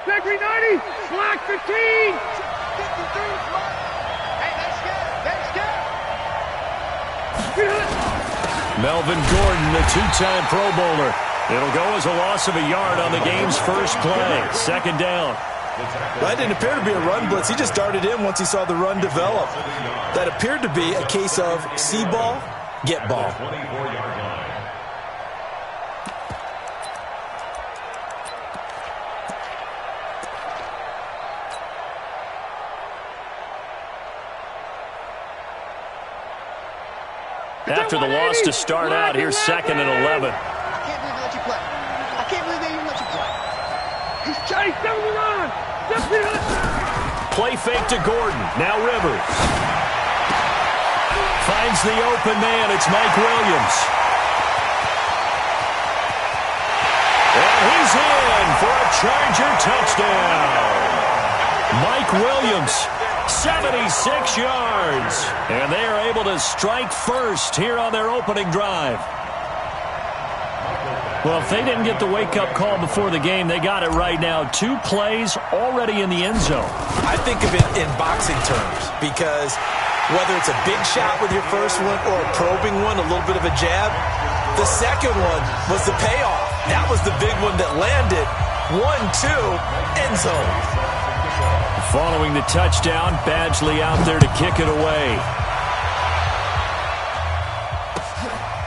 Victory 90, slack 15. Melvin Gordon, the two-time Pro Bowler. It'll go as a loss of a yard on the game's first play. Second down. That didn't appear to be a run blitz. He just darted in once he saw the run develop. That appeared to be a case of see ball, get ball. After the loss to start out, here's 2nd and 11. I can't believe they let you play. I can't believe they even let you play. He's chased down the run. Play fake to Gordon. Now Rivers. Finds the open man. It's Mike Williams. And he's in for a Charger touchdown. Mike Williams, 76 yards. And they are able to strike first here on their opening drive. Well, if they didn't get the wake-up call before the game, they got it right now. 2 plays already in the end zone. I think of it in boxing terms because whether it's a big shot with your first one or a probing one, a little bit of a jab, the second one was the payoff. That was the big one that landed. 1-2, end zone. Following the touchdown, Badgley out there to kick it away.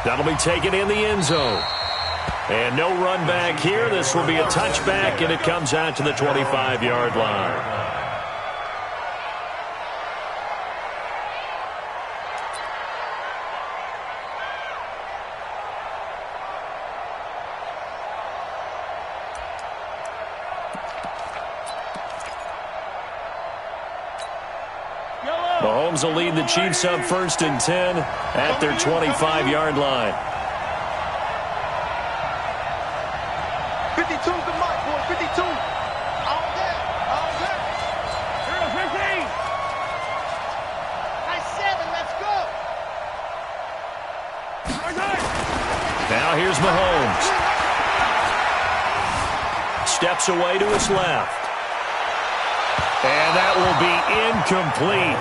That'll be taken in the end zone. And no run back here. This will be a touchback, and it comes out to the 25-yard line. Mahomes will lead the Chiefs up 1st and 10 at their 25-yard line. 52's the mark, boy. 52. All day. All day. 0-15. Nice 7. Let's go. Now here's Mahomes. Steps away to his left. And that will be incomplete.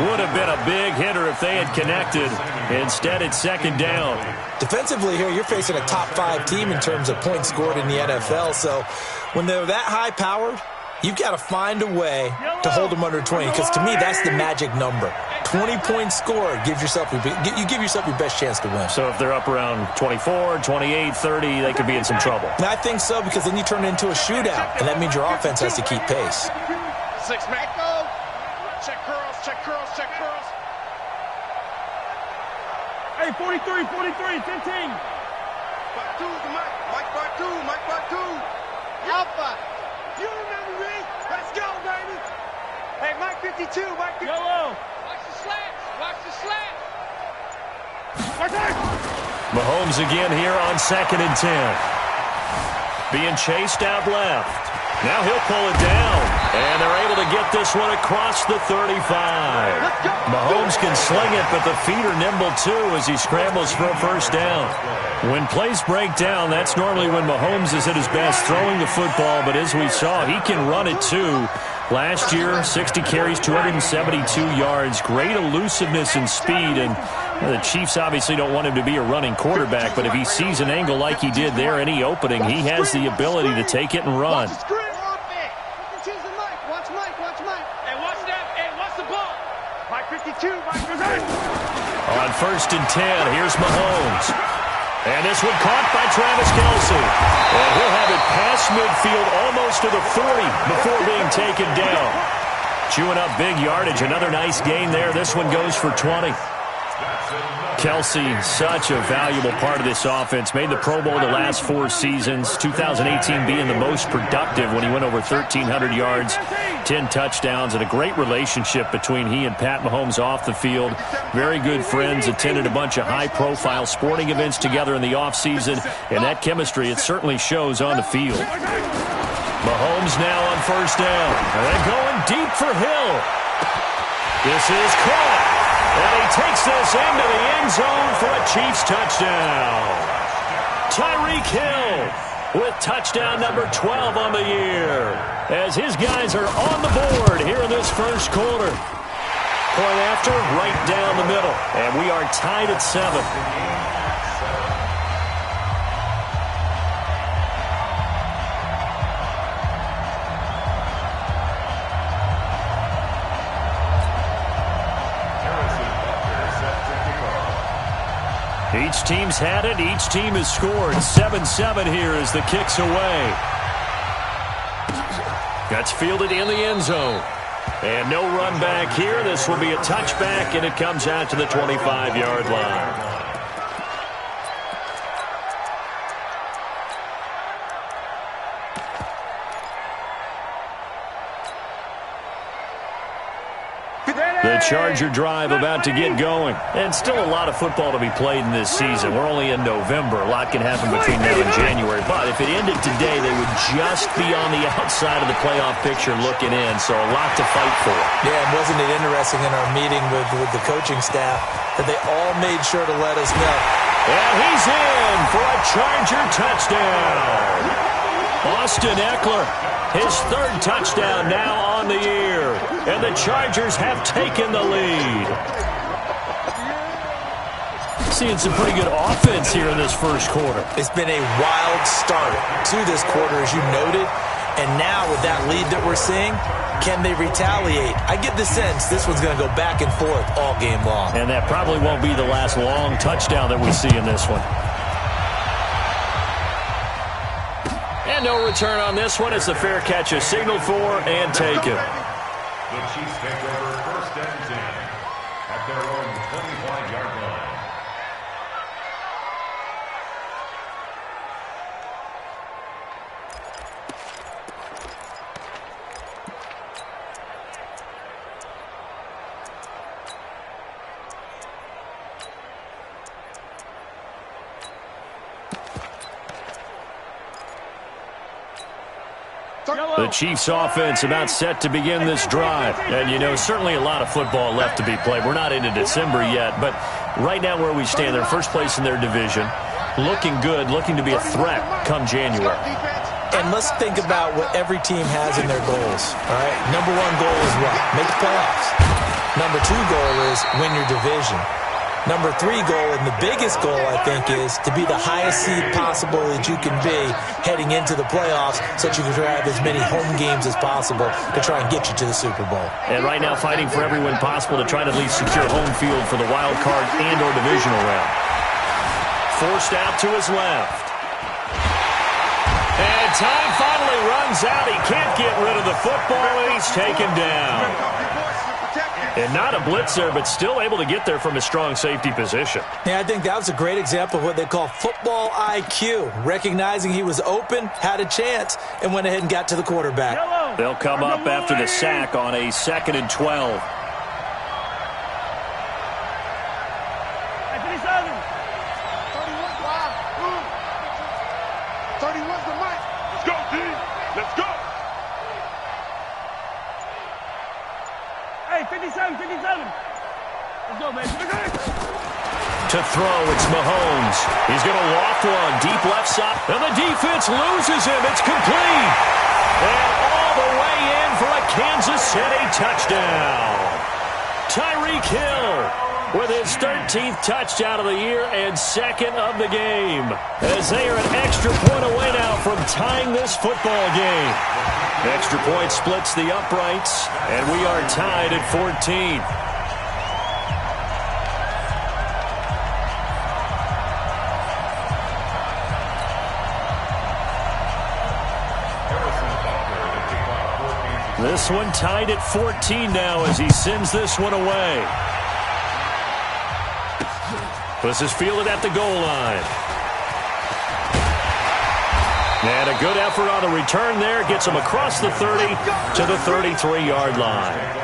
Would have been a big hitter if they had connected. Instead, it's 2nd down. Defensively here, you're facing a top 5 team in terms of points scored in the NFL. So when they're that high-powered, you've got to find a way to hold them under 20. Because to me, that's the magic number. 20 points scored, you give yourself your best chance to win. So if they're up around 24, 28, 30, they could be in some trouble. And I think so, because then you turn it into a shootout, and that means your offense has to keep pace. 6-man. Go. Check curls, check curls, check curls. Hey, 43, 15. 5-2 the Mike. Mike 5-2, Mike 5-2. Alpha. You remember me? Let's go, baby. Hey, Mike 52, Mike 52. Yellow. Watch the slats. Watch the slats. Mahomes again here on 2nd and 10. Being chased out left. Now he'll pull it down. And they're able to get this one across the 35. Mahomes can sling it, but the feet are nimble too as he scrambles for a 1st down. When plays break down, that's normally when Mahomes is at his best throwing the football, but as we saw, he can run it too. Last year, 60 carries, 272 yards, great elusiveness and speed, and the Chiefs obviously don't want him to be a running quarterback, but if he sees an angle like he did there, any opening, he has the ability to take it and run. On 1st and 10, here's Mahomes. And this one caught by Travis Kelce. And he'll have it past midfield almost to the 40 before being taken down. Chewing up big yardage. Another nice gain there. This one goes for 20. Kelce, such a valuable part of this offense. Made the Pro Bowl the last 4 seasons. 2018 being the most productive when he went over 1,300 yards, 10 touchdowns, and a great relationship between he and Pat Mahomes off the field. Very good friends. Attended a bunch of high-profile sporting events together in the offseason, and that chemistry, it certainly shows on the field. Mahomes now on 1st down. And then going deep for Hill. This is caught. And he takes this into the end zone for a Chiefs touchdown. Tyreek Hill with touchdown number 12 on the year, as his guys are on the board here in this first quarter. Point after, right down the middle, and we are tied at 7. Each team's had it. Each team has scored. 7-7 here as the kick's away. That's fielded in the end zone. And no run back here. This will be a touchback, and it comes out to the 25-yard line. The Charger drive about to get going. And still a lot of football to be played in this season. We're only in November. A lot can happen between now and January. But if it ended today, they would just be on the outside of the playoff picture looking in. So a lot to fight for. Yeah, and wasn't it interesting in our meeting with the coaching staff that they all made sure to let us know. And he's in for a Charger touchdown. Austin Eckler, his third touchdown now on the year. And the Chargers have taken the lead. Seeing some pretty good offense here in this first quarter. It's been a wild start to this quarter, as you noted. And now with that lead that we're seeing, can they retaliate? I get the sense this one's going to go back and forth all game long. And that probably won't be the last long touchdown that we see in this one. And no return on this one. It's a fair catch is signaled for and taken. The Chiefs take over first and 10 at their own 25-yard line. The Chiefs offense about set to begin this drive. And, you know, certainly a lot of football left to be played. We're not into December yet, but right now where we stand, they're first place in their division. Looking good, looking to be a threat come January. And let's think about what every team has in their goals, all right? Number one goal is what? Make the playoffs. Number two goal is win your division. Number three goal, and the biggest goal, I think, is to be the highest seed possible that you can be heading into the playoffs so that you can have as many home games as possible to try and get you to the Super Bowl. And right now fighting for every win possible to try to at least secure home field for the wild card and or divisional round. Forced out to his left. And time finally runs out. He can't get rid of the football, and he's taken down. And not a blitzer, but still able to get there from a strong safety position. Yeah, I think that was a great example of what they call football IQ. Recognizing he was open, had a chance, and went ahead and got to the quarterback. They'll come up after the sack on a 2nd and 12. To throw, it's Mahomes. He's going to loft one deep left side. And the defense loses him. It's complete. And all the way in for a Kansas City touchdown. Tyreek Hill with his 13th touchdown of the year and 2nd of the game. As they are an extra point away now from tying this football game. Extra point splits the uprights, and we are tied at 14. This one tied at 14 now as he sends this one away. This is fielded at the goal line. And a good effort on the return there. Gets him across the 30 to the 33-yard line.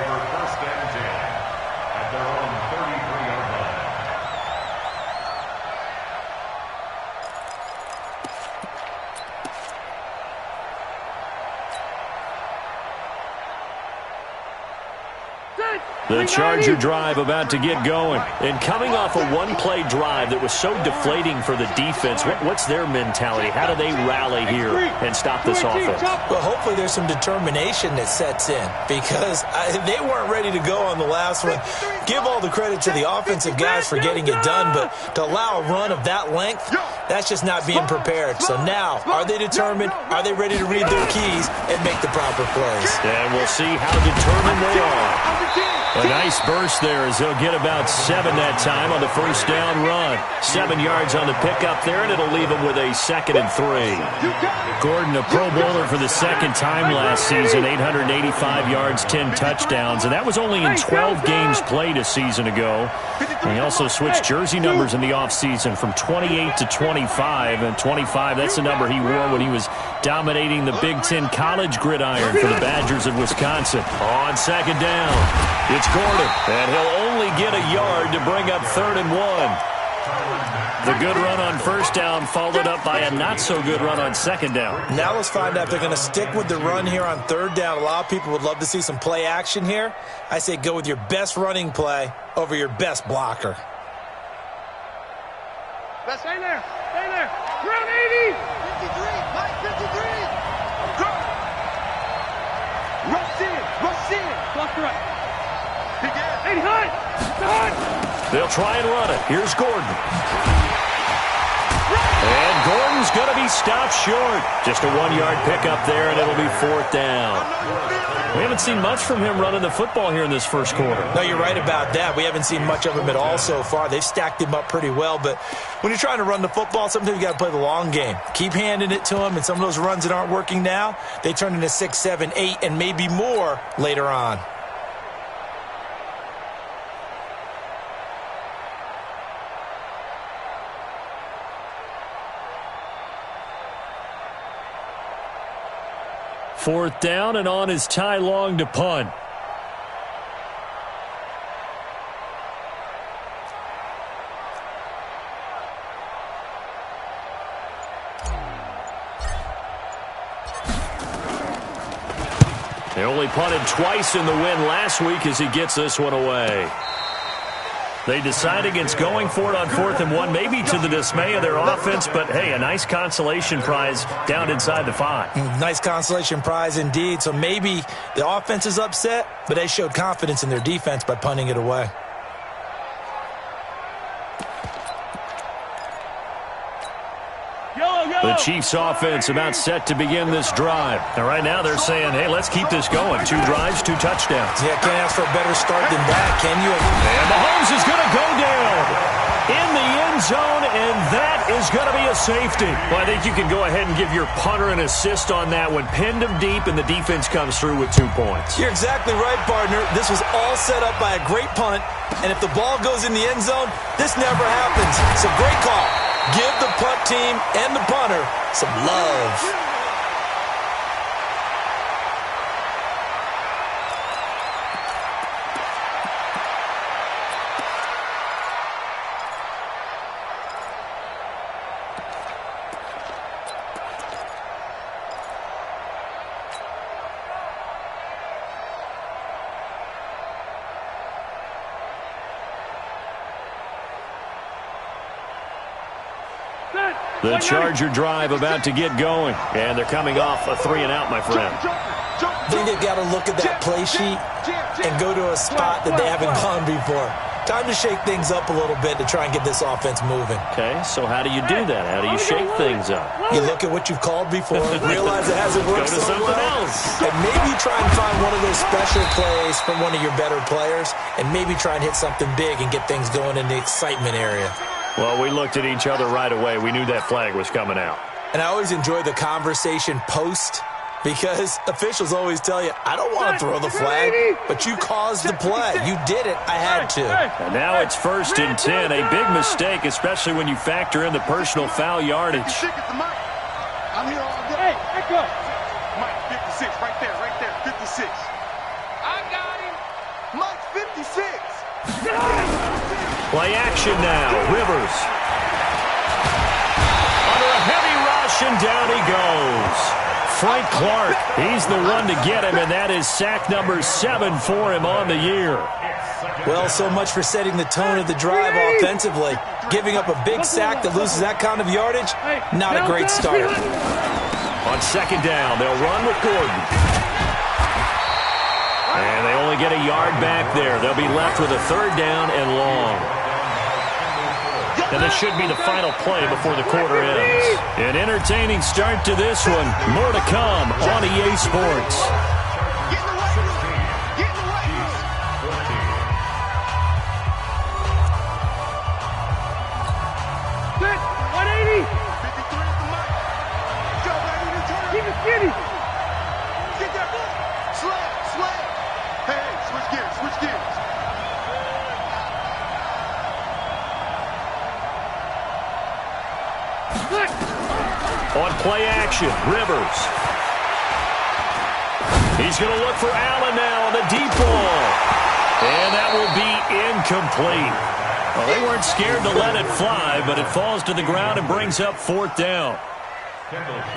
The Charger drive about to get going. And coming off a one-play drive that was so deflating for the defense, what's their mentality? How do they rally here and stop this offense? Well, hopefully there's some determination that sets in because they weren't ready to go on the last one. Give all the credit to the offensive guys for getting it done, but to allow a run of that length, that's just not being prepared. So now, are they determined? Are they ready to read their keys and make the proper plays? And we'll see how determined they are. A nice burst there as he'll get about 7 that time on the first down run. 7 yards on the pickup there, and it'll leave him with a 2nd and 3. Gordon, a Pro Bowler for the second time last season, 885 yards, 10 touchdowns, and that was only in 12 games played a season ago. And he also switched jersey numbers in the offseason from 28 to 25, and 25, that's the number he wore when he was dominating the Big Ten college gridiron for the Badgers of Wisconsin. On 2nd down, it's Gordon, and he'll only get a yard to bring up 3rd and 1. The good run on first down followed up by a not-so-good run on 2nd down. Now let's find out if they're going to stick with the run here on 3rd down. A lot of people would love to see some play action here. I say go with your best running play over your best blocker. Let's stay there. Stay there. Ground 80. 53. Mike, 53. Rush in. Rush in. Left right. 80 high. They'll try and run it. Here's Gordon. And Gordon's going to be stopped short. Just a 1-yard pickup there, and it'll be 4th down. We haven't seen much from him running the football here in this first quarter. No, you're right about that. We haven't seen much of him at all so far. They've stacked him up pretty well, but when you're trying to run the football, sometimes you got to play the long game. Keep handing it to him, and some of those runs that aren't working now, they turn into 6, 7, 8, and maybe more later on. Fourth down, and on is Ty Long to punt. They only punted twice in the win last week as he gets this one away. They decide against going for it on 4th and 1, maybe to the dismay of their offense, but hey, a nice consolation prize down inside the 5. Nice consolation prize indeed. So maybe the offense is upset, but they showed confidence in their defense by punting it away. The Chiefs offense about set to begin this drive. And right now they're saying, hey, let's keep this going. 2 drives, 2 touchdowns. Yeah, can't ask for a better start than that, can you? And Mahomes is going to go down in the end zone, and that is going to be a safety. Well, I think you can go ahead and give your punter an assist on that one. Pinned him deep, and the defense comes through with 2 points. You're exactly right, partner. This was all set up by a great punt, and if the ball goes in the end zone, this never happens. So great call. Give the punt team and the punter some love. The Charger drive about to get going, and they're coming off a 3-and-out, my friend. I think they've got to look at that play sheet and go to a spot that they haven't gone before. Time to shake things up a little bit to try and get this offense moving. Okay, so how do you do that? How do you shake things up? You look at what you've called before, realize it hasn't worked Go to something else. And maybe try and find one of those special plays from one of your better players, and maybe try and hit something big and get things going in the excitement area. Well, we looked at each other right away. We knew that flag was coming out. And I always enjoy the conversation post because officials always tell you, I don't want to throw the flag, but you caused the play. You did it. I had to. And now it's 1st and 10. A big mistake, especially when you factor in the personal foul yardage. I'm here all day. Hey, echo. Mike, 56, right there, 56. I got him. Mike, 56. Play action now. Rivers. Under a heavy rush, and down he goes. Frank Clark. He's the one to get him, and that is sack number 7 for him on the year. Well, so much for setting the tone of the drive offensively. Giving up a big sack that loses that kind of yardage, not a great start. On second down, they'll run with Gordon. And they only get a yard back there. They'll be left with a third down and long. And this should be the final play before the quarter ends. An entertaining start to this one. More to come on EA Sports. On play action, Rivers. He's going to look for Allen now on the deep ball. And that will be incomplete. Well, they weren't scared to let it fly, but it falls to the ground and brings up fourth down.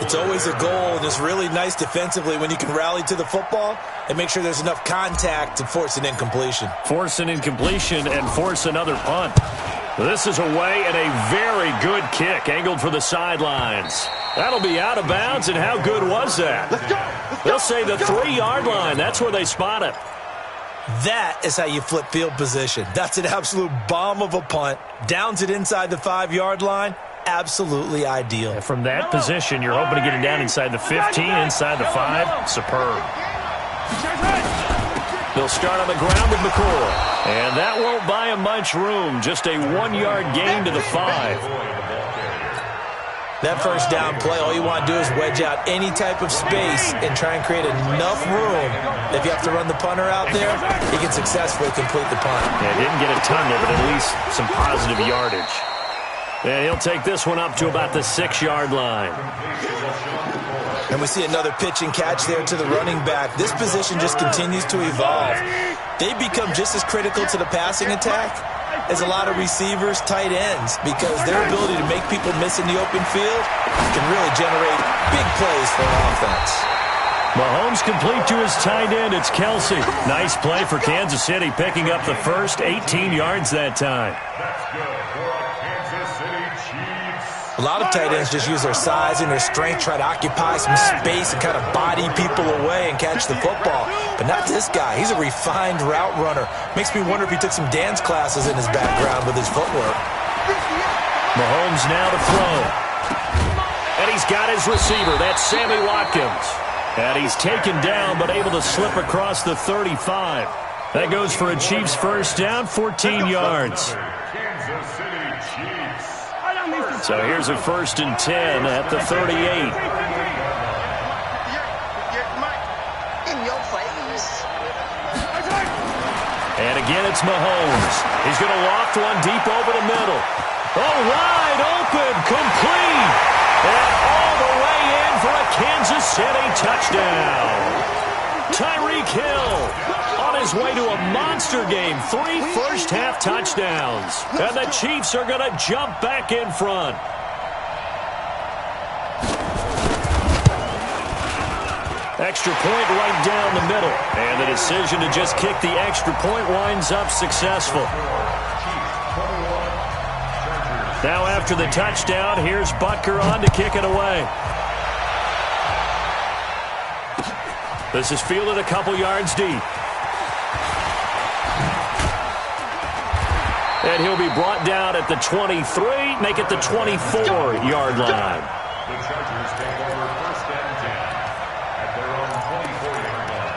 It's always a goal, and it's really nice defensively when you can rally to the football and make sure there's enough contact to force an incompletion. Force an incompletion and force another punt. This is away and a very good kick, angled for the sidelines. That'll be out of bounds, and how good was that? They'll say the 3-yard line. That's where they spot it. That is how you flip field position. That's an absolute bomb of a punt. Downs it inside the 5-yard line. Absolutely ideal. And from that position, you're hoping to get it down inside the 15, inside the 5. Superb. They'll start on the ground with McCoy. And that won't buy him much room. Just a 1-yard gain to the 5. That first down play, all you want to do is wedge out any type of space and try and create enough room. If you have to run the punter out there, he can successfully complete the punt. Yeah, didn't get a ton there, but at least some positive yardage. And he'll take this one up to about the 6-yard line. And we see another pitch and catch there to the running back. This position just continues to evolve. They become just as critical to the passing attack as a lot of receivers, tight ends, because their ability to make people miss in the open field can really generate big plays for an offense. Mahomes complete to his tight end. It's Kelsey. Nice play for Kansas City, picking up the first 18 yards that time. A lot of tight ends just use their size and their strength, try to occupy some space and kind of body people away and catch the football. But not this guy. He's a refined route runner. Makes me wonder if he took some dance classes in his background with his footwork. Mahomes now to throw. And he's got his receiver. That's Sammy Watkins. And he's taken down but able to slip across the 35. That goes for a Chiefs first down, 14 yards. So here's a 1st and 10 at the 38. And again, it's Mahomes. He's going to loft one deep over the middle. Oh, wide open, complete. And all the way in for a Kansas City touchdown. Tyreek Hill on his way to a monster game. 3 first-half touchdowns. And the Chiefs are going to jump back in front. Extra point right down the middle. And the decision to just kick the extra point winds up successful. Now after the touchdown, here's Butker on to kick it away. This is fielded a couple yards deep. And he'll be brought down at the 23, make it the 24-yard line. The Chargers take over 1st and 10 at their own 24-yard line.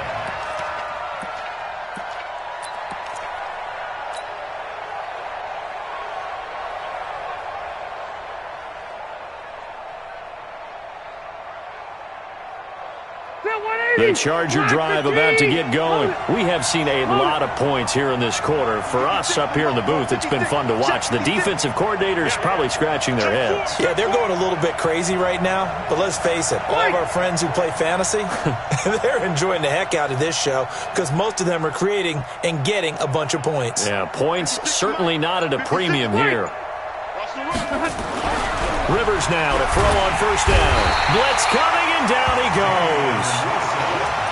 The Charger drive about to get going. We have seen a lot of points here in this quarter. For us up here in the booth, it's been fun to watch. The defensive coordinators probably scratching their heads. Yeah, they're going a little bit crazy right now, but let's face it, all of our friends who play fantasy, they're enjoying the heck out of this show because most of them are creating and getting a bunch of points. Yeah, points certainly not at a premium here. Rivers now to throw on first down. Blitz coming, and down he goes.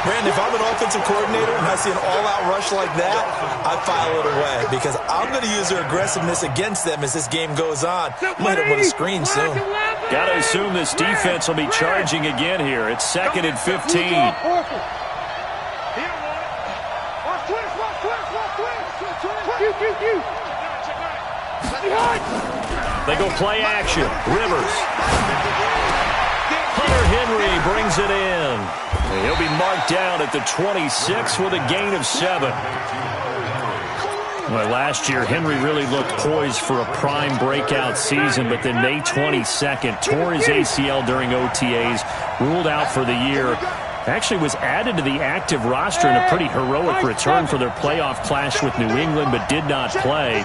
Brandon, if I'm an offensive coordinator and I see an all-out rush like that, I file it away because I'm going to use their aggressiveness against them as this game goes on. I'm going to hit them with a screen soon. Got to assume this defense will be charging again here. It's 2nd and 15. They go play action. Rivers. Hunter Henry brings it in. He'll be marked down at the 26 with a gain of 7. Well, last year, Henry really looked poised for a prime breakout season, but then May 22nd, tore his ACL during OTAs, ruled out for the year. Actually was added to the active roster in a pretty heroic return for their playoff clash with New England, but did not play.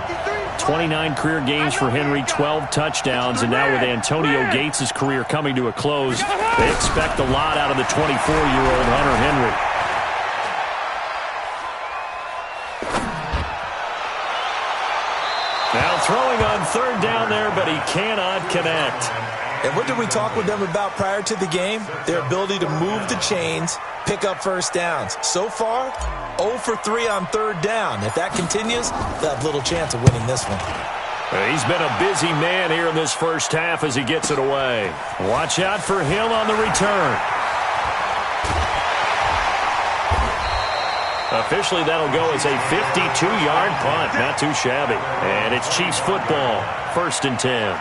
29 career games for Henry, 12 touchdowns, and now with Antonio Gates' career coming to a close, they expect a lot out of the 24-year-old Hunter Henry. Now throwing on third down there, but he cannot connect. And what did we talk with them about prior to the game? Their ability to move the chains, pick up first downs. So far, 0 for 3 on third down. If that continues, they'll have little chance of winning this one. He's been a busy man here in this first half as he gets it away. Watch out for him on the return. Officially, that'll go as a 52-yard punt. Not too shabby. And it's Chiefs football, 1st and 10.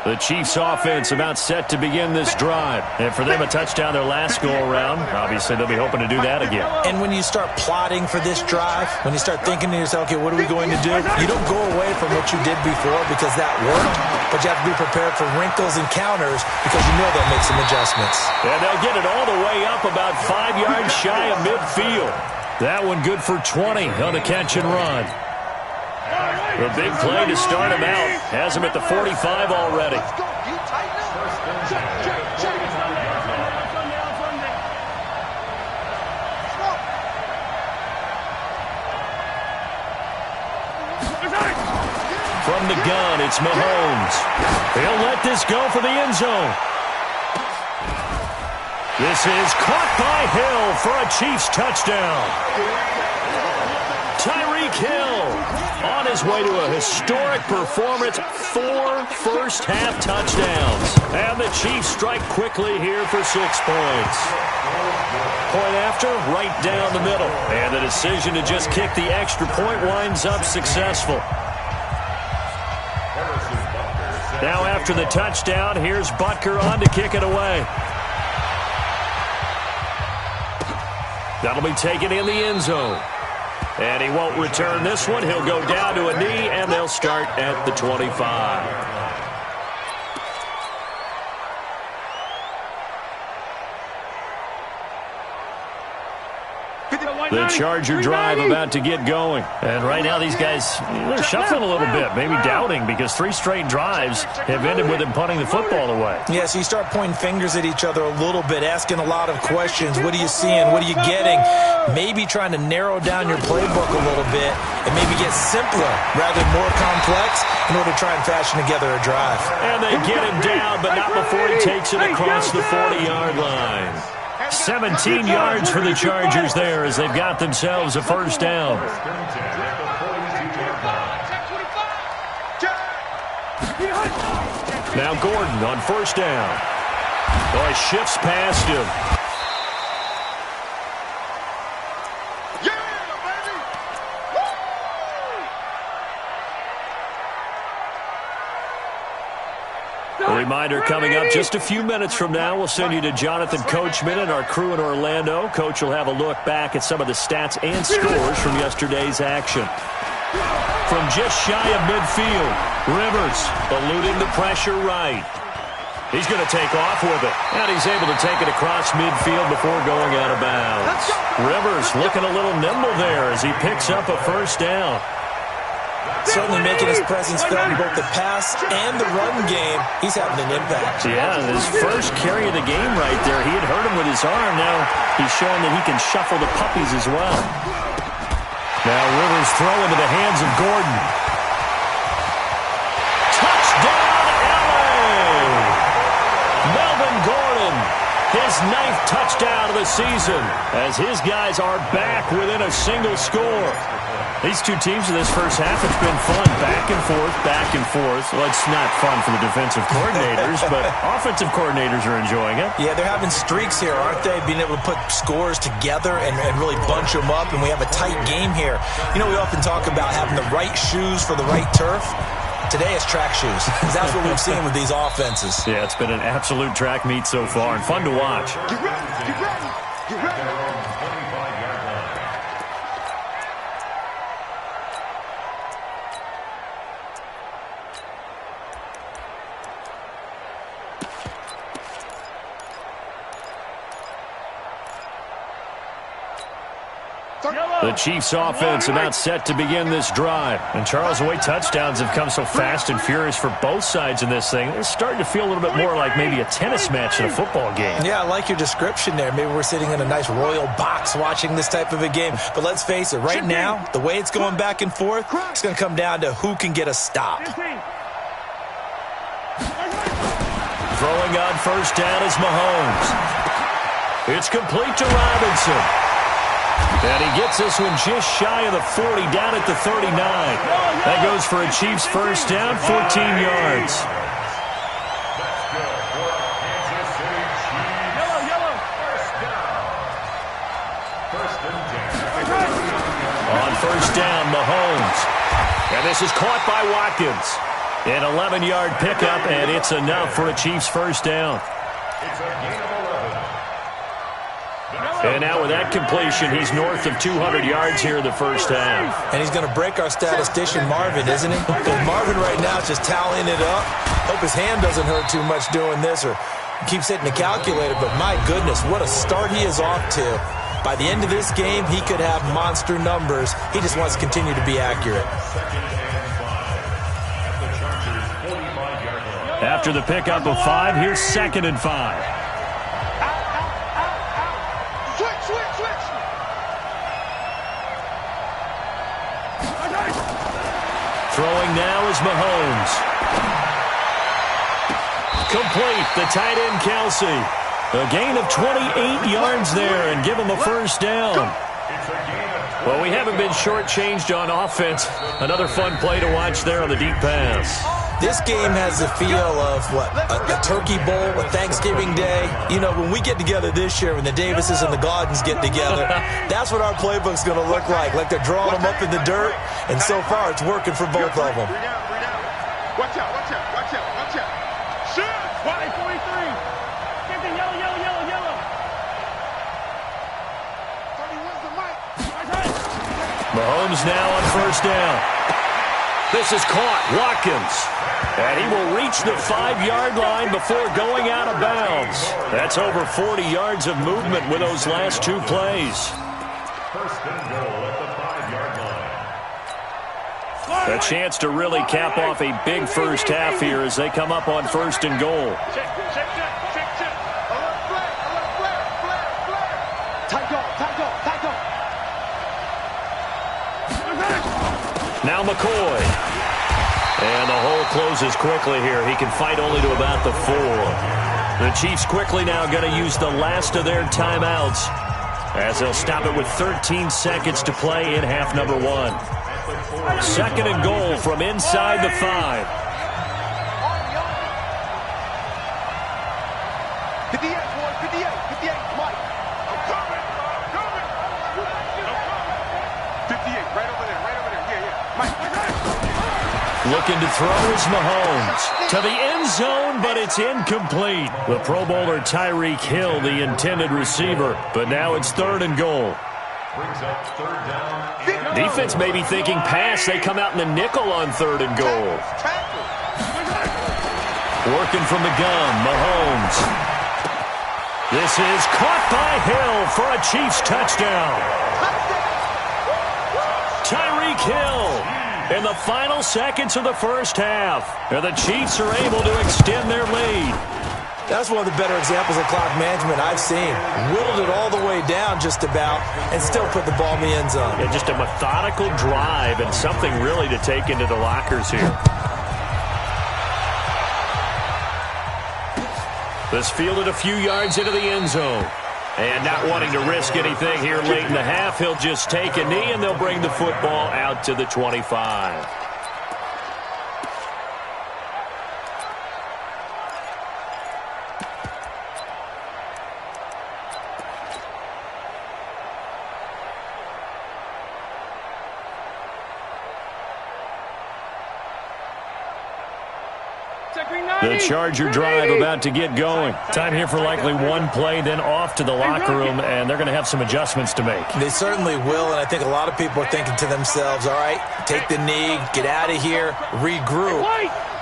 The Chiefs offense about set to begin this drive. And for them, a touchdown their last go-around. Obviously, they'll be hoping to do that again. And when you start plotting for this drive, when you start thinking to yourself, okay, what are we going to do? You don't go away from what you did before because that worked, but you have to be prepared for wrinkles and counters because you know they'll make some adjustments. And they'll get it all the way up about 5 yards shy of midfield. That one good for 20 on the catch and run. The big play to start him out. Has him at the 45 already. From the gun, it's Mahomes. He'll let this go for the end zone. This is caught by Hill for a Chiefs touchdown. Tyreek Hill on his way to a historic performance, 4 first-half touchdowns. And the Chiefs strike quickly here for 6 points. Point after, right down the middle. And the decision to just kick the extra point winds up successful. Now after the touchdown, here's Butker on to kick it away. That'll be taken in the end zone. And he won't return this one. He'll go down to a knee, and they'll start at the 25. The Charger drive about to get going. And right now these guys, they're shuffling a little bit, maybe doubting, because 3 straight drives have ended with them punting the football away. Yeah, so you start pointing fingers at each other a little bit, asking a lot of questions. What are you seeing? What are you getting? Maybe trying to narrow down your playbook a little bit and maybe get simpler rather than more complex in order to try and fashion together a drive. And they get him down, but not before he takes it across the 40-yard line. 17 yards for the Chargers there as they've got themselves a first down. Now Gordon on first down. Oh, he shifts past him. A reminder coming up just a few minutes from now, we'll send you to Jonathan Coachman and our crew in Orlando. Coach will have a look back at some of the stats and scores from yesterday's action. From just shy of midfield, Rivers eluding the pressure right. He's going to take off with it, and he's able to take it across midfield before going out of bounds. Rivers looking a little nimble there as he picks up a first down. Certainly making his presence felt in both the pass and the run game. He's having an impact. Yeah, his first carry of the game right there. He had hurt him with his arm. Now he's showing that he can shuffle the puppies as well. Now Rivers throw into the hands of Gordon. Touchdown, LA! Melvin Gordon, his 9th touchdown of the season, as his guys are back within a single score. These two teams in this first half, it's been fun. Back and forth, back and forth. Well, it's not fun for the defensive coordinators, but offensive coordinators are enjoying it. Yeah, they're having streaks here, aren't they? Being able to put scores together and really bunch them up, and we have a tight game here. You know, we often talk about having the right shoes for the right turf. Today it's track shoes. That's what we've seen with these offenses. Yeah, it's been an absolute track meet so far and fun to watch. Get ready, get ready, get ready. The Chiefs offense about set to begin this drive. And Charles, the way touchdowns have come so fast and furious for both sides in this thing, it's starting to feel a little bit more like maybe a tennis match in a football game. Yeah, I like your description there. Maybe we're sitting in a nice royal box watching this type of a game. But let's face it, right now, the way it's going back and forth, it's going to come down to who can get a stop. Throwing on first down is Mahomes. It's complete to Robinson. And he gets this one just shy of the 40, down at the 39. That goes for a Chiefs first down, 14 yards. On first down, Mahomes. And this is caught by Watkins. An 11-yard pickup, and it's enough for a Chiefs first down. It's a gain of 11. And now with that completion, he's north of 200 yards here in the first half. And he's going to break our statistician Marvin, isn't he? Because Marvin right now is just tallying it up. Hope his hand doesn't hurt too much doing this or keeps hitting the calculator. But my goodness, what a start he is off to. By the end of this game, he could have monster numbers. He just wants to continue to be accurate. After the pickup of 5, here's 2nd and 5. Throwing now is Mahomes. Complete, the tight end Kelsey. A gain of 28 yards there and give him a first down. Well, we haven't been shortchanged on offense. Another fun play to watch there on the deep pass. This game has the feel of, what, a Turkey Bowl, a Thanksgiving Day. You know, when we get together this year, when the Davises and the Gaudens get together, that's what our playbook's going to look like they're drawing them up in the dirt, and so far it's working for both of them. Watch out, watch out, watch out, watch out. Shoot! Why 43? Get the yellow. 31's the mic. Mahomes now on first down. This is caught. Watkins. And he will reach the 5-yard line before going out of bounds. That's over 40 yards of movement with those last 2 plays. First and goal at the 5-yard line. A chance to really cap off a big first half here as they come up on first and goal. Check. Tight go. Now McCoy. And the hole closes quickly here. He can fight only to about the 4. The Chiefs quickly now going to use the last of their timeouts as they'll stop it with 13 seconds to play in half number 1. 2nd and goal from inside the 5. 58, boy, 58, Mike. I'm coming. 58, right over there, yeah. Mike. Looking to throw is Mahomes. To the end zone, but it's incomplete. The Pro Bowler Tyreek Hill, the intended receiver. But now it's 3rd and goal. Brings up 3rd down. Defense may be thinking pass. They come out in the nickel on 3rd and goal. Working from the gun, Mahomes. This is caught by Hill for a Chiefs touchdown. Tyreek Hill. in the final seconds of the first half. And the Chiefs are able to extend their lead. That's one of the better examples of clock management I've seen. Whittled it all the way down just about and still put the ball in the end zone. Yeah, just a methodical drive and something really to take into the lockers here. This fielded a few yards into the end zone. And not wanting to risk anything here late in the half, he'll just take a knee and they'll bring the football out to the 25. The Charger drive about to get going. Time here for likely one play, then off to the locker room, and they're going to have some adjustments to make. They certainly will, and I think a lot of people are thinking to themselves, all right, take the knee, get out of here, regroup.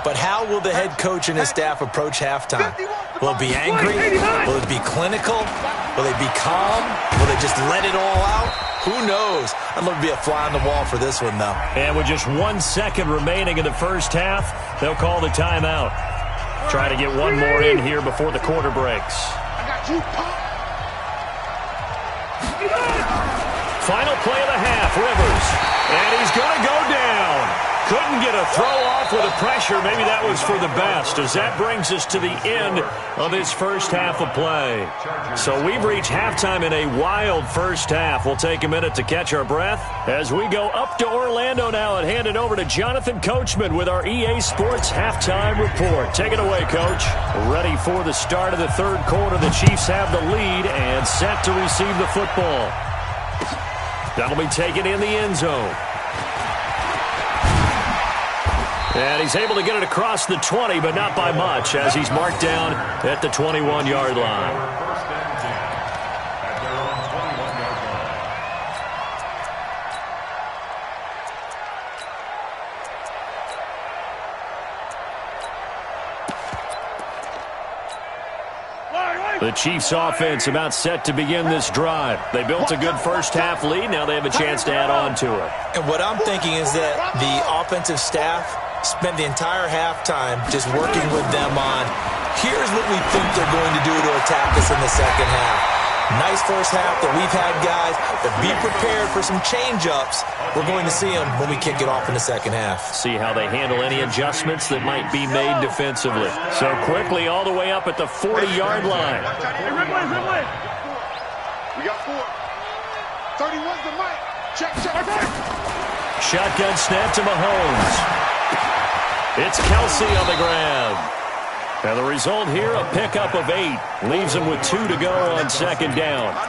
But how will the head coach and his staff approach halftime? Will it be angry? Will it be clinical? Will they be calm? Will they just let it all out? Who knows? I'd love to be a fly on the wall for this one, though. And with just 1 second remaining in the first half, they'll call the timeout. Try to get one more in here before the quarter breaks. I got you, Pop. Final play of the half, Rivers. And he's going to go down. Couldn't get a throw off with the pressure. Maybe that was for the best, as that brings us to the end of his first half of play. So we've reached halftime in a wild first half. We'll take a minute to catch our breath as we go up to Orlando now and hand it over to Jonathan Coachman with our EA Sports Halftime Report. Take it away, Coach. Ready for the start of the third quarter. The Chiefs have the lead and set to receive the football. That'll be taken in the end zone. And he's able to get it across the 20, but not by much, as he's marked down at the 21-yard line. First and 10 at their own 21-yard line. The Chiefs offense about set to begin this drive. They built a good first half lead. Now they have a chance to add on to it. And what I'm thinking is that the offensive staff spent the entire halftime just working with them on, here's what we think they're going to do to attack us in the second half. Nice first half that we've had, guys, but be prepared for some change-ups. We're going to see them when we kick it off in the second half. See how they handle any adjustments that might be made defensively. So quickly all the way up at the 40-yard line. We got 4. 31's the mic. Check. Shotgun snap to Mahomes. It's Kelsey on the grab. Now the result here, a pickup of 8. Leaves him with 2 to go on second down. 8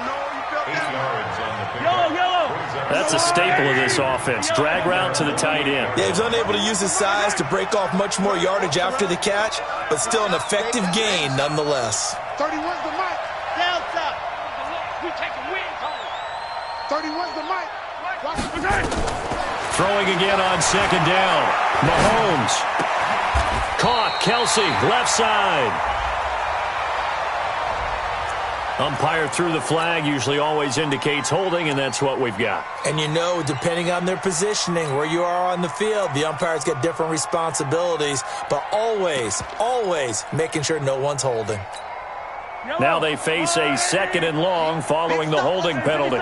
yards on the pickup. That's a staple of this offense. Drag route to the tight end. Yeah, he's unable to use his size to break off much more yardage after the catch, but still an effective gain nonetheless. 31's the mic. Delta. We taking wins home. 31's the mic. Throwing again on second down. Mahomes. Caught. Kelsey, left side. Umpire threw the flag, usually always indicates holding, and that's what we've got. And you know, depending on their positioning, where you are on the field, the umpires get different responsibilities, but always making sure no one's holding. Now they face a second and long following the holding penalty.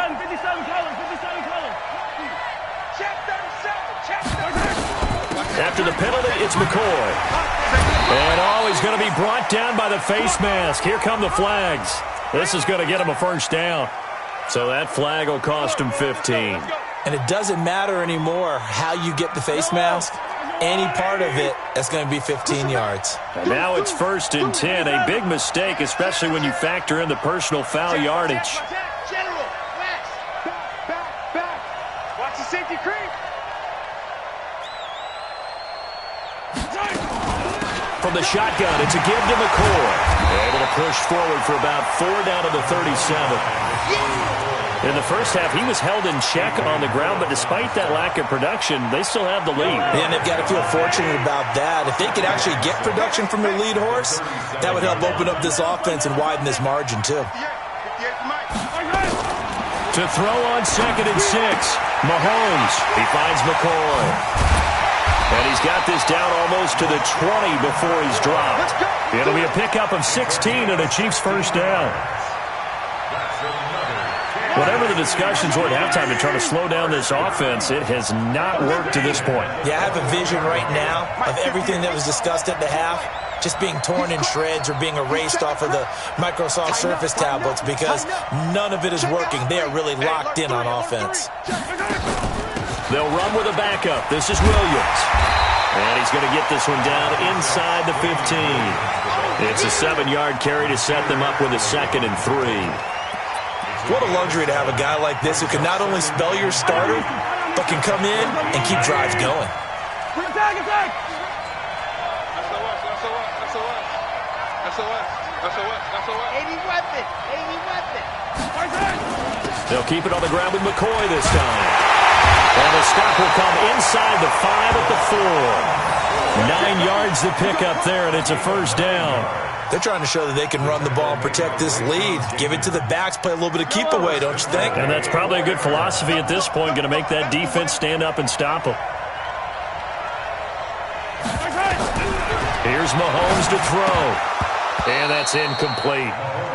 After the penalty, it's McCoy. And he's going to be brought down by the face mask. Here come the flags. This is going to get him a first down. So that flag will cost him 15. And it doesn't matter anymore how you get the face mask. Any part of it, that's going to be 15 yards. And now it's 1st and 10. A big mistake, especially when you factor in the personal foul yardage. Watch the safety creep. From the shotgun, it's a give to McCoy. Able to push forward for about 4 down to the 37. In the first half, he was held in check on the ground, but despite that lack of production, they still have the lead. And they've got to feel fortunate about that. If they could actually get production from their lead horse, that would help open up this offense and widen this margin, too. To throw on 2nd and 6. Mahomes. He finds McCoy. And he's got this down almost to the 20 before he's dropped. It'll be a pickup of 16 and a Chiefs first down. Whatever the discussions were at halftime to try to slow down this offense, it has not worked to this point. Yeah, I have a vision right now of everything that was discussed at the half just being torn in shreds or being erased off of the Microsoft Surface tablets because none of it is working. They are really locked in on offense. They'll run with a backup. This is Williams. And he's going to get this one down inside the 15. It's a 7-yard carry to set them up with a 2nd and 3. What a luxury to have a guy like this who can not only spell your starter, but can come in and keep drives going. They'll keep it on the ground with McCoy this time. And the stop will come inside the 5 at the 4. 9 yards to pick up there, and it's a first down. They're trying to show that they can run the ball and protect this lead. Give it to the backs, play a little bit of keep away, don't you think? And that's probably a good philosophy at this point, going to make that defense stand up and stop them. Here's Mahomes to throw. And that's incomplete.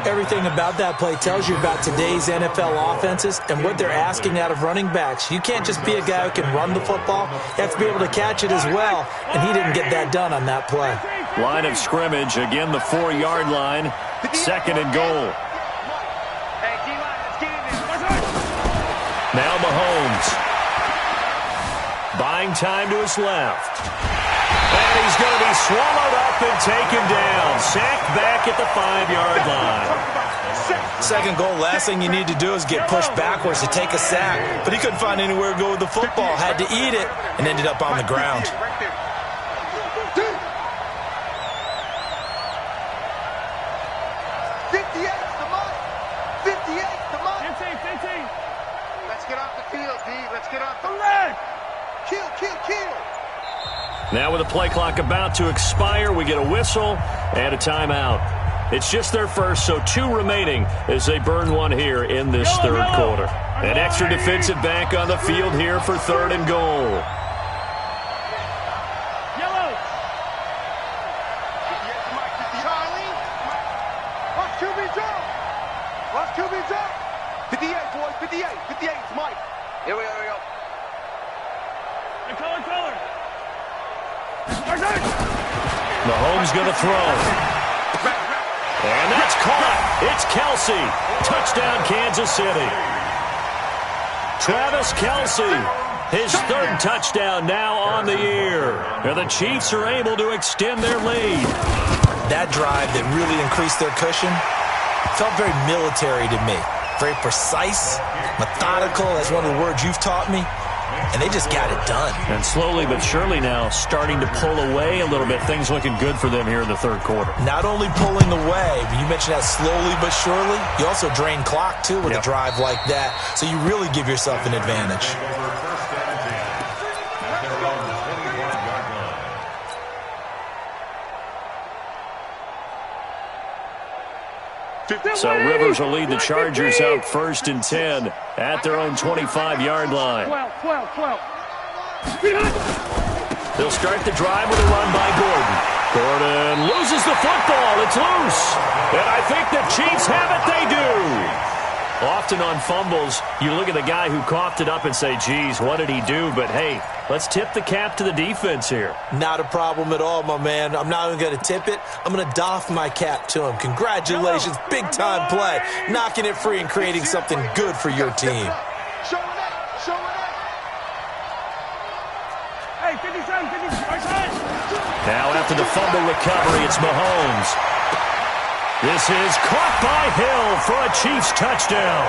Everything about that play tells you about today's NFL offenses and what they're asking out of running backs. You can't just be a guy who can run the football. You have to be able to catch it as well, and he didn't get that done on that play. Line of scrimmage, again the 4-yard line, 2nd and goal. Now Mahomes. Buying time to his left. And he's going to be swallowed up and taken down. Sacked back at the 5-yard line. 2nd goal, last thing you need to do is get pushed backwards to take a sack. But he couldn't find anywhere to go with the football. Had to eat it and ended up on the ground. Now with the play clock about to expire, we get a whistle and a timeout. It's just their first, so 2 remaining as they burn one here in this third quarter. An extra defensive back on the field here for 3rd and goal. Yellow. Watch QB's up. Watch QB's up. 58, boys. 58. 58. It's Mike. Here we go. Color. Mahomes going to throw. And that's caught. It's Kelsey. Touchdown, Kansas City. Travis Kelsey, his 3rd touchdown now on the year. And the Chiefs are able to extend their lead. That drive that really increased their cushion felt very military to me. Very precise, methodical, that's one of the words you've taught me. And they just got it done. And slowly but surely now starting to pull away a little bit. Things looking good for them here in the 3rd quarter. Not only pulling away, but you mentioned that slowly but surely. You also drain clock, too, with a drive like that. So you really give yourself an advantage. So Rivers will lead the Chargers out 1st and 10 at their own 25-yard line. 12. They'll start the drive with a run by Gordon. Gordon loses the football. It's loose. And I think the Chiefs have it. They do. Often on fumbles, you look at the guy who coughed it up and say, geez, what did he do? But, hey, let's tip the cap to the defense here. Not a problem at all, my man. I'm not even going to tip it. I'm going to doff my cap to him. Congratulations. Big-time play. Knocking it free and creating something good for your team. Now after the fumble recovery, it's Mahomes. This is caught by Hill for a Chiefs touchdown.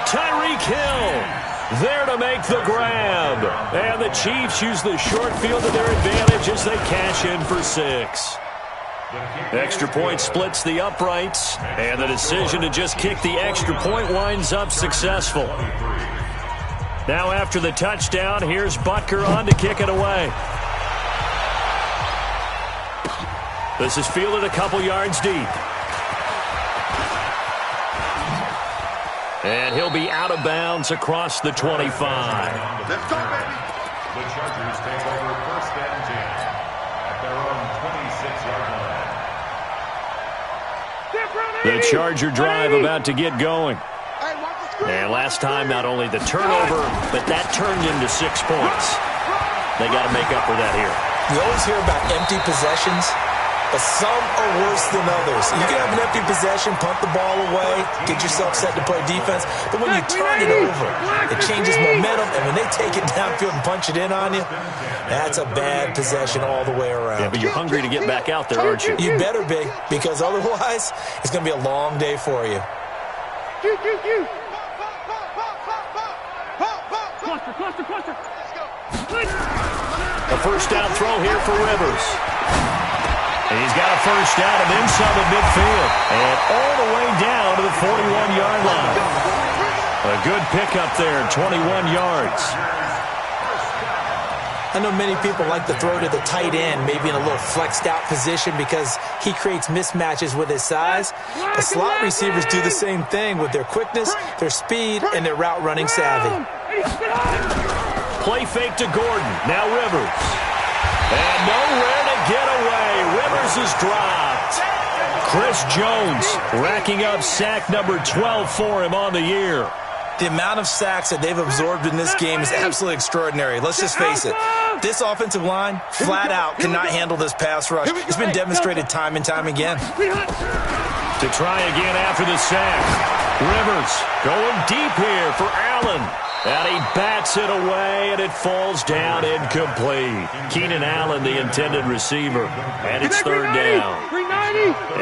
Tyreek Hill there to make the grab. And the Chiefs use the short field to their advantage as they cash in for 6. Extra point splits the uprights, and the decision to just kick the extra point winds up successful. Now after the touchdown, here's Butker on to kick it away. This is fielded a couple yards deep. And he'll be out of bounds across the 25. Let's go, baby. The Chargers take over 1st and 10 at their own 26-yard line. The Charger drive about to get going. And last time, not only the turnover, but that turned into 6 points. They got to make up for that here. You always hear about empty possessions, but some are worse than others. You can have an empty possession, punt the ball away, get yourself set to play defense, but when you turn it over, it changes momentum, and when they take it downfield and punch it in on you, that's a bad possession all the way around. Yeah, but you're hungry to get back out there, aren't you? You better be, because otherwise, it's going to be a long day for you. A first down throw here for Rivers. And he's got a first down and then some at midfield. And all the way down to the 41-yard line. A good pickup there, 21 yards. I know many people like to throw to the tight end, maybe in a little flexed out position because he creates mismatches with his size. The slot receivers do the same thing with their quickness, their speed, and their route running savvy. Play fake to Gordon. Now Rivers. And nowhere to get away. Rivers is dropped. Chris Jones racking up sack number 12 for him on the year. The amount of sacks that they've absorbed in this game is absolutely extraordinary. Let's just face it. This offensive line, flat out, cannot handle this pass rush. It's been demonstrated time and time again. To try again after the sack. Rivers going deep here for Allen. And he bats it away, and it falls down incomplete. Keenan Allen, the intended receiver. And it's 3rd down.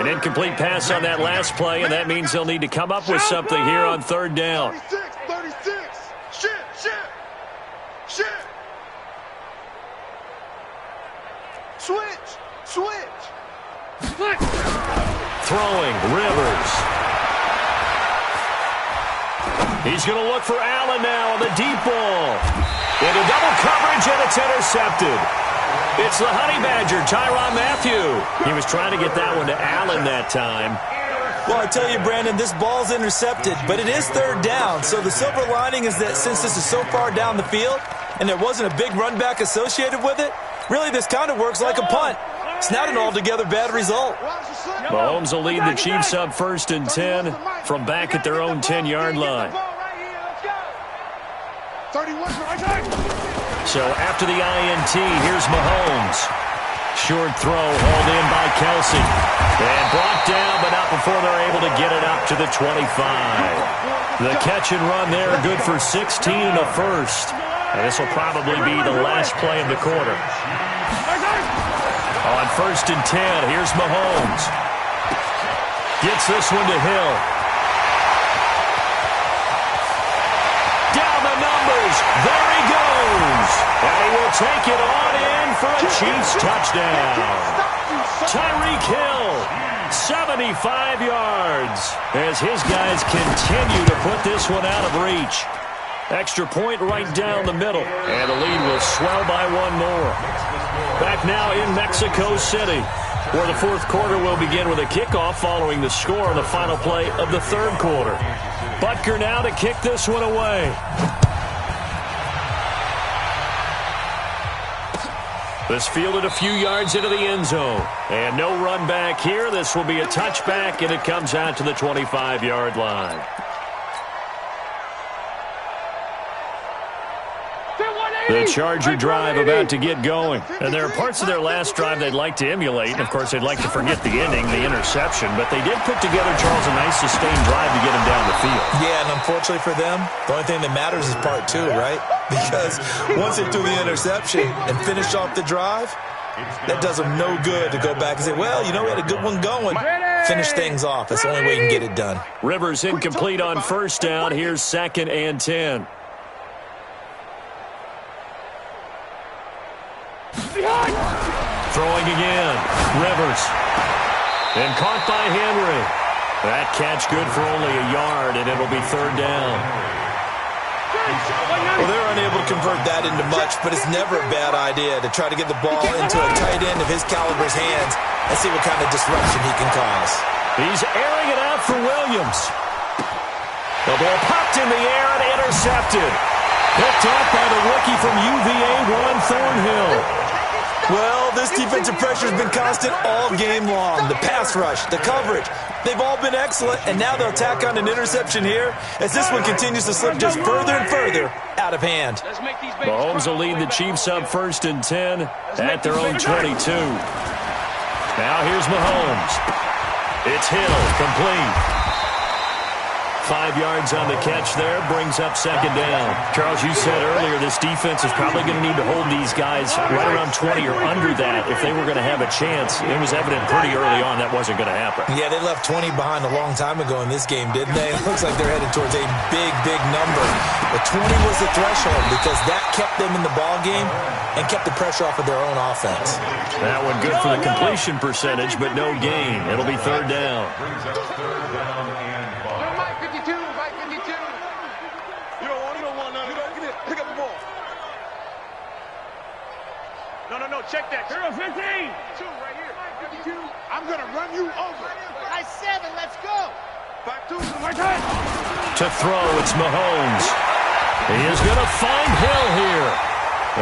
An incomplete pass on that last play, and that means they'll need to come up with something here on 3rd down. 36. Shit. Switch. Throwing, Rivers. He's going to look for Allen now on the deep ball. Into double coverage, and it's intercepted. It's the Honey Badger, Tyrann Mathieu. He was trying to get that one to Allen that time. Well, I tell you, Brandon, this ball's intercepted, but it is 3rd down. So the silver lining is that since this is so far down the field and there wasn't a big run back associated with it, really this kind of works like a punt. It's not an altogether bad result. Mahomes will lead the Chiefs up 1st and 10 from back at their own 10-yard line. So after the INT, here's Mahomes. Short throw hauled in by Kelsey. And brought down, but not before they're able to get it up to the 25. The catch and run there, good for 16 in the first. And this will probably be the last play of the quarter. On 1st and 10, here's Mahomes. Gets this one to Hill. Down the numbers. There he goes. And he will take it on in for a Chiefs touchdown. Tyreek Hill, 75 yards, as his guys continue to put this one out of reach. Extra point right down the middle, and the lead will swell by 1 more. Back now in Mexico City, where the 4th quarter will begin with a kickoff following the score on the final play of the 3rd quarter. Butker now to kick this one away. This fielded a few yards into the end zone. And no run back here. This will be a touchback, and it comes out to the 25-yard line. The Charger drive about to get going. And there are parts of their last drive they'd like to emulate. And, of course, they'd like to forget the ending, the interception. But they did put together, Charles, a nice sustained drive to get them down the field. Yeah, and unfortunately for them, the only thing that matters is part 2, right? Because once they threw the interception and finished off the drive, that does them no good to go back and say, well, you know, we had a good one going. Finish things off. That's the only way you can get it done. Rivers incomplete on 1st down. Here's 2nd and 10. Throwing again. Rivers. And caught by Henry. That catch good for only a yard, and it'll be 3rd down. Well, they're unable to convert that into much, but it's never a bad idea to try to get the ball into a tight end of his caliber's hands and see what kind of disruption he can cause. He's airing it out for Williams. The ball popped in the air and intercepted. Picked up by the rookie from UVA, Juan Thornhill. Well, this defensive pressure has been constant all game long. The pass rush, the coverage, they've all been excellent, and now they'll tack on an interception here as this one continues to slip just further and further out of hand. Mahomes will lead the Chiefs up 1st and 10 at their own 22. Now here's Mahomes. It's Hill, complete. 5 yards on the catch there, brings up 2nd down. Charles, you said earlier this defense is probably going to need to hold these guys right around 20 or under that if they were going to have a chance. It was evident pretty early on that wasn't going to happen. Yeah, they left 20 behind a long time ago in this game, didn't they? It looks like they're headed towards a big, big number. But 20 was the threshold because that kept them in the ball game and kept the pressure off of their own offense. That one good for the completion percentage, but no gain. It'll be 3rd down. Brings up 3rd down and 5. No, check that. 0-15. 2 right here. 52. I'm going to run you over. Nice 7. Let's go. 5-2. To throw, it's Mahomes. He is going to find Hill here.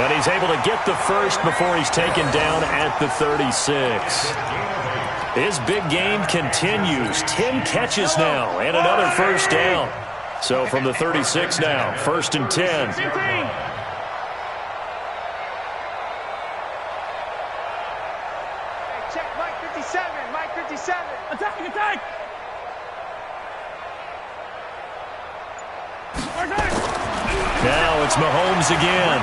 And he's able to get the first before he's taken down at the 36. His big game continues. 10 catches now and another 1st down. So from the 36 now, 1st and 10. 15. Check Mike 57. Mike 57. Attack. Now it's Mahomes again.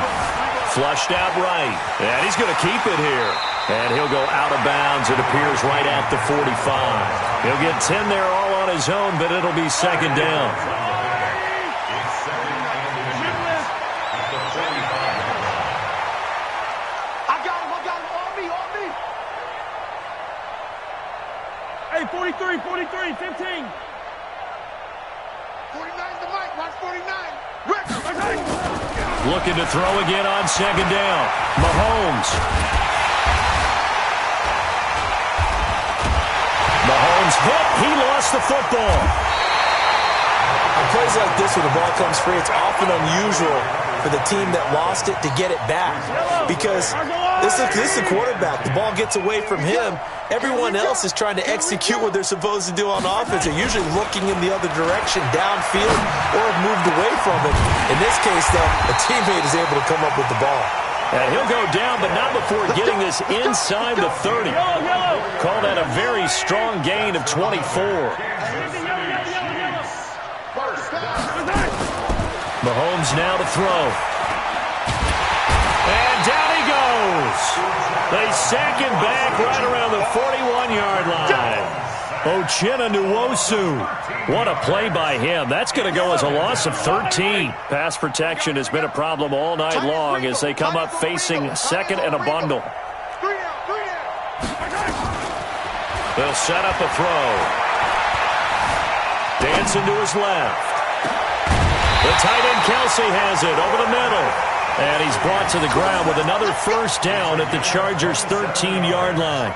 Flushed out right. And he's going to keep it here. And he'll go out of bounds, it appears, right at the 45. He'll get 10 there all on his own, but it'll be 2nd down. I got him. On me. Hey, 43, 15. 49's the mic. Watch 49. Looking to throw again on 2nd down. Mahomes hit. He lost the football. On plays like this where the ball comes free, it's often unusual for the team that lost it to get it back because this is the quarterback. The ball gets away from him. Everyone else is trying to execute what they're supposed to do on offense. They're usually looking in the other direction, downfield, or have moved away from it. In this case, though, a teammate is able to come up with the ball. And he'll go down, but not before getting this inside the 30. Call that a very strong gain of 24. Mahomes now to throw. And down he goes. They sack him back right around the 41-yard line. Uchenna Nwosu. What a play by him. That's going to go as a loss of 13. Pass protection has been a problem all night long as they come up facing 2nd and a bundle. They'll set up a throw. Dancing to his left. The tight end Kelsey has it over the middle. And he's brought to the ground with another 1st down at the Chargers' 13-yard line.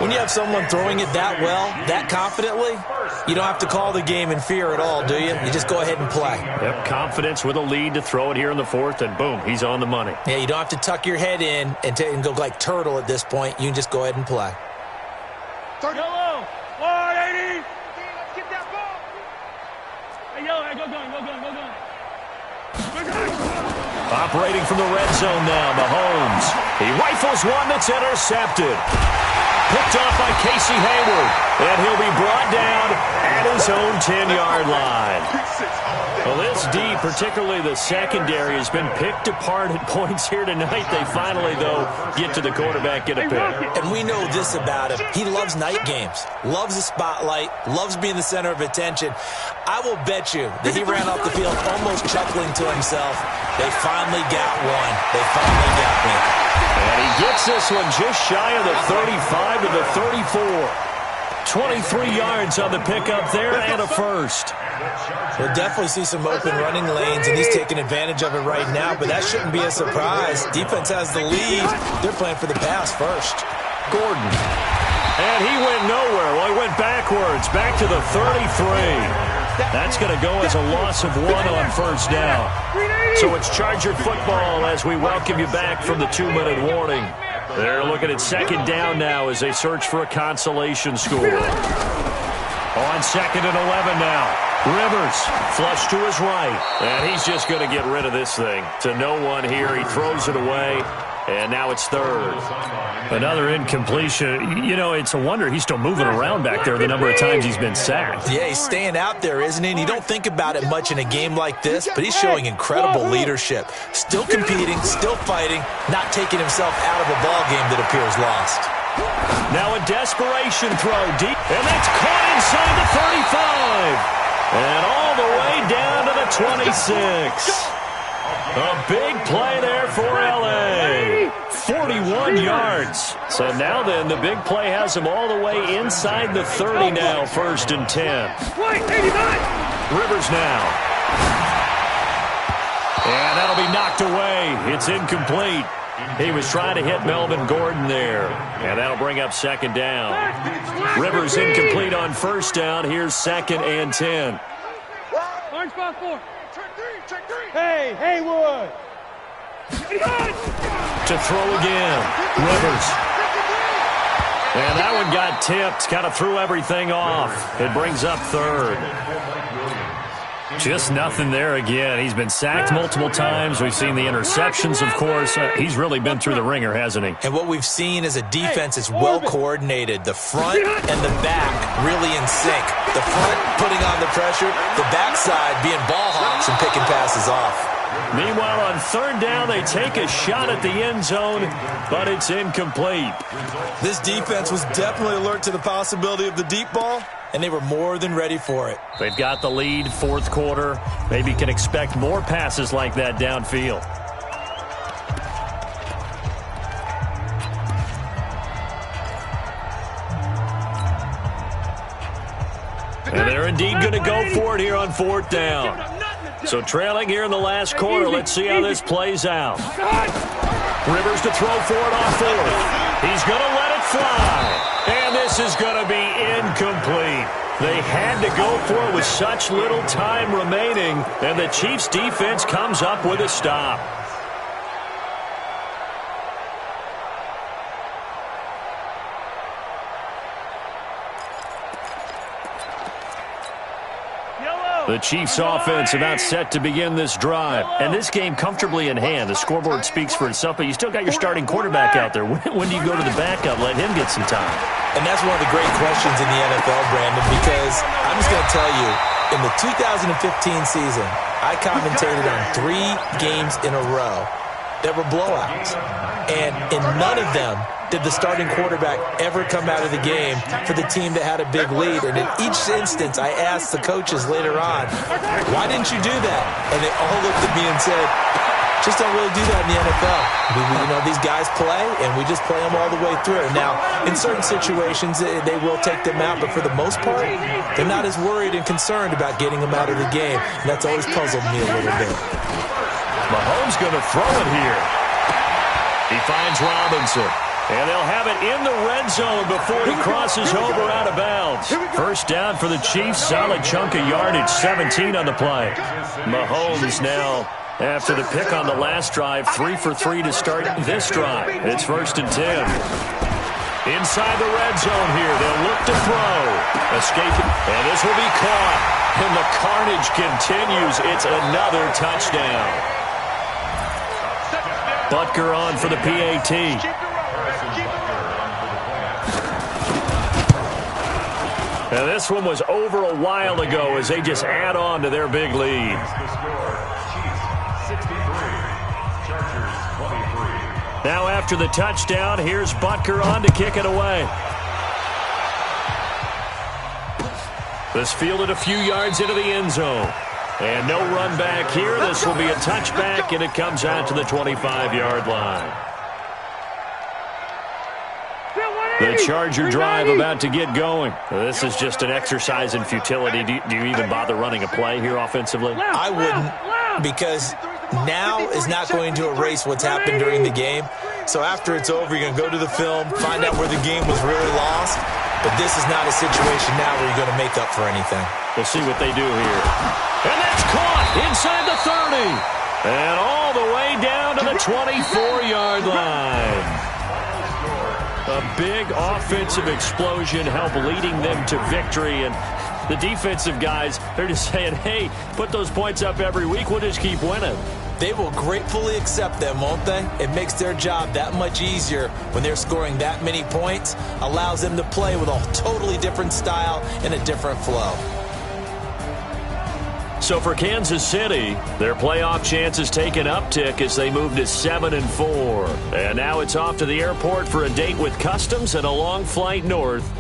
When you have someone throwing it that well, that confidently, you don't have to call the game in fear at all, do you? You just go ahead and play. Yep, confidence with a lead to throw it here in the 4th, and boom, he's on the money. Yeah, you don't have to tuck your head in and go like turtle at this point. You can just go ahead and play. Yellow, 180. Let's get that ball. Hey, Yellow, go going. Operating from the red zone now, Mahomes. He rifles one that's intercepted. Picked off by Casey Hayward. And he'll be brought down at his own 10-yard line. Well, this D, particularly the secondary, has been picked apart at points here tonight. They finally, though, get to the quarterback, get a pick. And we know this about him. He loves night games, loves the spotlight, loves being the center of attention. I will bet you that he ran off the field almost chuckling to himself. They finally got one. They finally got me. And he gets this one just shy of the 35 to the 34. 23 yards on the pickup there and a first. We'll definitely see some open running lanes, and he's taking advantage of it right now, but that shouldn't be a surprise. Defense has the lead. They're playing for the pass first. Gordon. And he went nowhere. Well, he went backwards, back to the 33. That's going to go as a loss of 1 on first down. So it's Charger football as we welcome you back from the 2-minute warning. They're looking at second down now as they search for a consolation score. On 2nd and 11 now. Rivers flush to his right, and he's just going to get rid of this thing. To no one here. He throws it away, and now it's 3rd. Another incompletion. You know, it's a wonder he's still moving around back there the number of times he's been sacked. Yeah, he's staying out there, isn't he? And you don't think about it much in a game like this, but he's showing incredible leadership. Still competing, still fighting, not taking himself out of a ball game that appears lost. Now a desperation throw deep, and that's caught inside the 35. And all the way down to the 26. A big play there for L.A. 41 yards. So now then, the big play has him all the way inside the 30 now, 1st and 10. Rivers now. And that'll be knocked away. It's incomplete. He was trying to hit Melvin Gordon there. And that'll bring up 2nd down. Rivers incomplete on 1st down. Here's 2nd and 10. Hey, Haywood. To throw again. Rivers. And that one got tipped. Kind of threw everything off. It brings up 3rd. Just nothing there again. He's been sacked multiple times. We've seen the interceptions, of course. He's really been through the ringer, hasn't he? And what we've seen is a defense is well coordinated. The front and the back really in sync. The front putting on the pressure, the backside being ball hawks and picking passes off. Meanwhile, on 3rd down, they take a shot at the end zone, but it's incomplete. This defense was definitely alert to the possibility of the deep ball, and they were more than ready for it. They've got the lead, 4th quarter. Maybe can expect more passes like that downfield. And they're indeed going to go for it here on 4th down. So trailing here in the last quarter, let's see how this plays out. Rivers to throw for it on 4th. He's going to let it fly. And this is going to be incomplete. They had to go for it with such little time remaining, and the Chiefs' defense comes up with a stop. The Chiefs' offense about set to begin this drive. And this game comfortably in hand. The scoreboard speaks for itself, but you still got your starting quarterback out there. When do you go to the backup? Let him get some time. And that's one of the great questions in the NFL, Brandon, because I'm just going to tell you, in the 2015 season, I commentated on 3 games in a row that were blowouts. And in none of them did the starting quarterback ever come out of the game for the team that had a big lead. And in each instance, I asked the coaches later on, why didn't you do that? And they all looked at me and said, just don't really do that in the NFL. You know, these guys play, and we just play them all the way through. Now, in certain situations, they will take them out, but for the most part, they're not as worried and concerned about getting them out of the game. And that's always puzzled me a little bit. Mahomes going to throw it here. He finds Robinson. And they'll have it in the red zone before he crosses over out of bounds. First down for the Chiefs. Solid chunk of yardage. 17 on the play. Mahomes now, after the pick on the last drive, 3 for 3 to start this drive. It's 1st and 10. Inside the red zone here. They'll look to throw. Escaping. And this will be caught. And the carnage continues. It's another touchdown. Butker on for the PAT. Now this one was over a while ago as they just add on to their big lead. Now after the touchdown, here's Butker on to kick it away. This fielded a few yards into the end zone. And no run back here. This will be a touchback, and it comes out to the 25-yard line. The Charger drive about to get going. This is just an exercise in futility. Do you even bother running a play here offensively? I wouldn't, because now is not going to erase what's happened during the game. So after it's over, you're going to go to the film, find out where the game was really lost, But this is not a situation now where you're going to make up for anything. We'll see what they do here. And that's caught inside the 30. And all the way down to the 24-yard line. A big offensive explosion helped leading them to victory. And the defensive guys, they're just saying, hey, put those points up every week. We'll just keep winning. They will gratefully accept them, won't they? It makes their job that much easier when they're scoring that many points. Allows them to play with a totally different style and a different flow. So for Kansas City, their playoff chances take an uptick as they move to 7-4. And now it's off to the airport for a date with Customs and a long flight north